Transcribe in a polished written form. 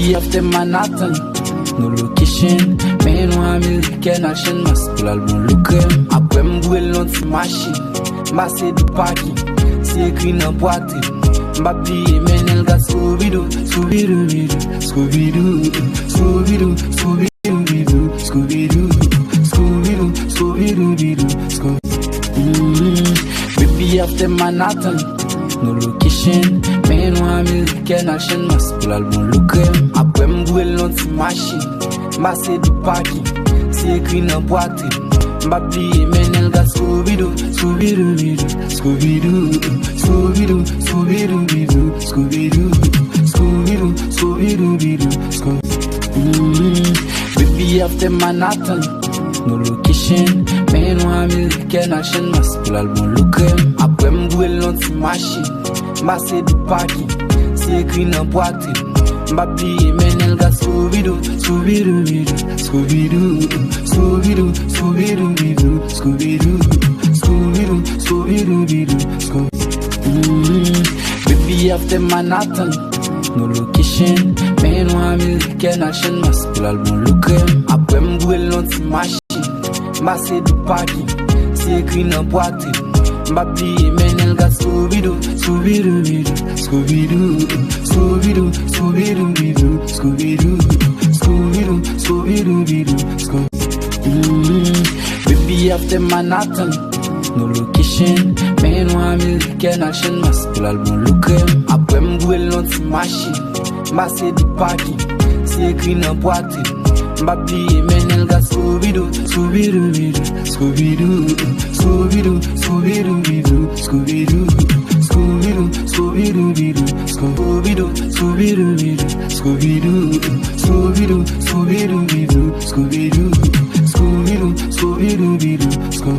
Baby after Manhattan, no location. Men no American action mask pour l'album look. Après m'bouer l'anti machine, m'assez du parking, c'est écrit dans boîte. M'habillé men el got Scooby Doo, Scooby Doo, Scooby Doo, Scooby Doo, Scooby Doo, Scooby Doo, Scooby Doo, Scooby Doo, Scooby Doo. Baby after Manhattan, no location. Men no American action mask pour l'album look. Après m'bouer l'anti machine, m'assez du parking, c'est écrit dans boîte. M'habillé men el got Scooby Doo, Scooby Doo, Scooby Doo, Scooby Doo, Scooby Doo, Scooby Doo, Scooby Doo, Scooby Doo, Scooby Doo. Baby after Manhattan, no location. Men no American action mask pour l'album look. Après m'bouer l'anti machine, m'assez du parking, c'est écrit dans boîte. M'habillé men el got Scooby Doo, Scooby Doo, Scooby Doo, Scooby Doo, Scooby Doo, Scooby Doo, Scooby Doo, Scooby Doo, Scooby Doo. Baby after Manhattan, no location. Men no American action mask pour l'album look. Après m'bouer l'anti machine, m'assez du parking, c'est écrit dans boîte. M'habillé men el got Scooby Doo, Scooby Doo, Scooby Doo, Scooby Doo, Scooby Doo, Scooby Doo, Scooby Doo, Scooby Doo, Scooby Doo. Baby after Manhattan, no location. Men no American action mask pour l'album look. Après m'bouer l'anti machine, m'assez du parking, c'est écrit dans boîte. M'habillé men el got Scooby Doo, Scooby Doo, Scooby Doo, Scooby Doo, Scooby Doo, Scooby Doo, Scooby Doo, Scooby Doo, Scooby Doo, Scooby Doo, Scooby Doo, Scooby Doo, Scooby Doo, Scooby Doo.